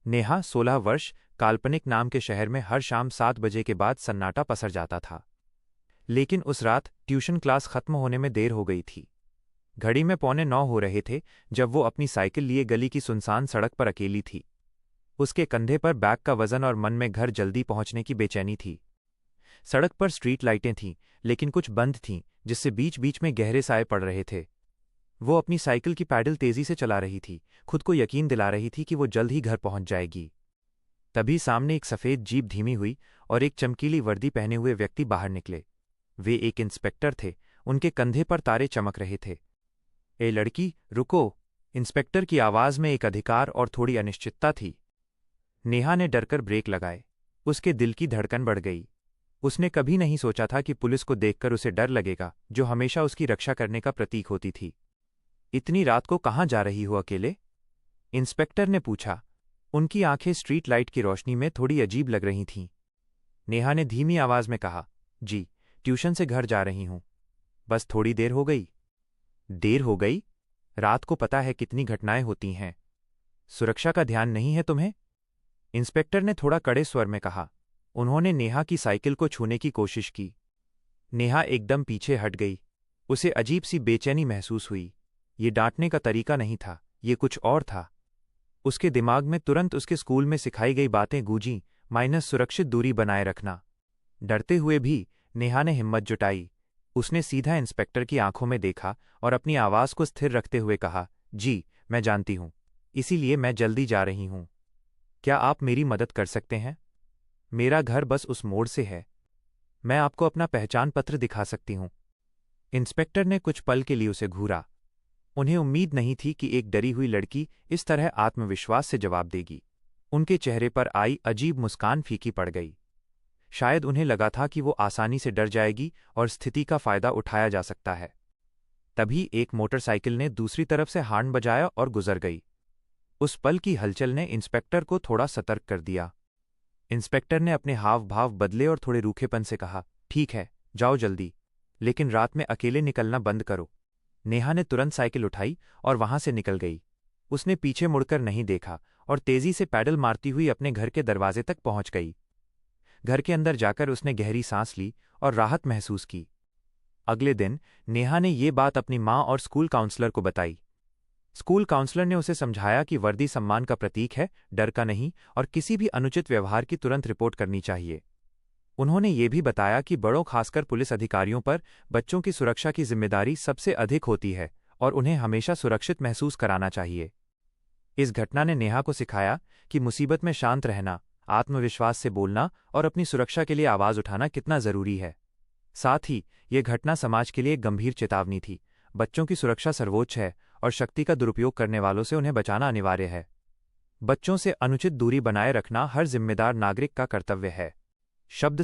नेहा 16 वर्ष काल्पनिक नाम के शहर में हर शाम 7 बजे के बाद सन्नाटा पसर जाता था। लेकिन उस रात ट्यूशन क्लास खत्म होने में देर हो गई थी। घड़ी में 8:45 हो रहे थे जब वो अपनी साइकिल लिए गली की सुनसान सड़क पर अकेली थी। उसके कंधे पर बैग का वजन और मन में घर जल्दी पहुंचने की बेचैनी थी। सड़क पर स्ट्रीट लाइटें थीं, लेकिन कुछ बंद थीं, जिससे बीच बीच में गहरे साए पड़ रहे थे। वो अपनी साइकिल की पैडल तेजी से चला रही थी, खुद को यकीन दिला रही थी कि वो जल्द ही घर पहुंच जाएगी। तभी सामने एक सफ़ेद जीप धीमी हुई और एक चमकीली वर्दी पहने हुए व्यक्ति बाहर निकले। वे एक इंस्पेक्टर थे, उनके कंधे पर तारे चमक रहे थे। ए लड़की, रुको! इंस्पेक्टर की आवाज़ में एक अधिकार और थोड़ी अनिश्चितता थी। नेहा ने डरकर ब्रेक लगाए। उसके दिल की धड़कन बढ़ गई। उसने कभी नहीं सोचा था कि पुलिस को देखकर उसे डर लगेगा, जो हमेशा उसकी रक्षा करने का प्रतीक होती थी। इतनी रात को कहाँ जा रही हो अकेले? इंस्पेक्टर ने पूछा। उनकी आंखें स्ट्रीट लाइट की रोशनी में थोड़ी अजीब लग रही थीं। नेहा ने धीमी आवाज में कहा, जी, ट्यूशन से घर जा रही हूं। बस थोड़ी देर हो गई। देर हो गई? रात को पता है कितनी घटनाएं होती हैं। सुरक्षा का ध्यान नहीं है तुम्हें? इंस्पेक्टर ने थोड़ा कड़े स्वर में कहा। उन्होंने नेहा की साइकिल को छूने की कोशिश की। नेहा एकदम पीछे हट गई। उसे अजीब सी बेचैनी महसूस हुई। ये डांटने का तरीका नहीं था, ये कुछ और था। उसके दिमाग में तुरंत उसके स्कूल में सिखाई गई बातें गूंजीं, माइनस सुरक्षित दूरी बनाए रखना। डरते हुए भी नेहा ने हिम्मत जुटाई। उसने सीधा इंस्पेक्टर की आंखों में देखा और अपनी आवाज को स्थिर रखते हुए कहा, जी, मैं जानती हूं, इसीलिए मैं जल्दी जा रही हूं। क्या आप मेरी मदद कर सकते हैं? मेरा घर बस उस मोड़ से है। मैं आपको अपना पहचान पत्र दिखा सकती हूं। इंस्पेक्टर ने कुछ पल के लिए उसे घूरा। उन्हें उम्मीद नहीं थी कि एक डरी हुई लड़की इस तरह आत्मविश्वास से जवाब देगी। उनके चेहरे पर आई अजीब मुस्कान फीकी पड़ गई। शायद उन्हें लगा था कि वो आसानी से डर जाएगी और स्थिति का फायदा उठाया जा सकता है। तभी एक मोटरसाइकिल ने दूसरी तरफ से हॉर्न बजाया और गुजर गई। उस पल की हलचल ने इंस्पेक्टर को थोड़ा सतर्क कर दिया। इंस्पेक्टर ने अपने हाव भाव बदले और थोड़े रूखेपन से कहा, ठीक है, जाओ जल्दी, लेकिन रात में अकेले निकलना बंद करो। नेहा ने तुरंत साइकिल उठाई और वहां से निकल गई। उसने पीछे मुड़कर नहीं देखा और तेजी से पैडल मारती हुई अपने घर के दरवाजे तक पहुंच गई। घर के अंदर जाकर उसने गहरी सांस ली और राहत महसूस की। अगले दिन नेहा ने ये बात अपनी मां और स्कूल काउंसलर को बताई। स्कूल काउंसलर ने उसे समझाया कि वर्दी सम्मान का प्रतीक है, डर का नहीं, और किसी भी अनुचित व्यवहार की तुरंत रिपोर्ट करनी चाहिए। उन्होंने ये भी बताया कि बड़ों, खासकर पुलिस अधिकारियों पर बच्चों की सुरक्षा की जिम्मेदारी सबसे अधिक होती है और उन्हें हमेशा सुरक्षित महसूस कराना चाहिए। इस घटना ने नेहा को सिखाया कि मुसीबत में शांत रहना, आत्मविश्वास से बोलना और अपनी सुरक्षा के लिए आवाज उठाना कितना जरूरी है। साथ ही यह घटना समाज के लिए एक गंभीर चेतावनी थी। बच्चों की सुरक्षा सर्वोच्च है और शक्ति का दुरुपयोग करने वालों से उन्हें बचाना अनिवार्य है। बच्चों से अनुचित दूरी बनाए रखना हर जिम्मेदार नागरिक का कर्तव्य है। शब्द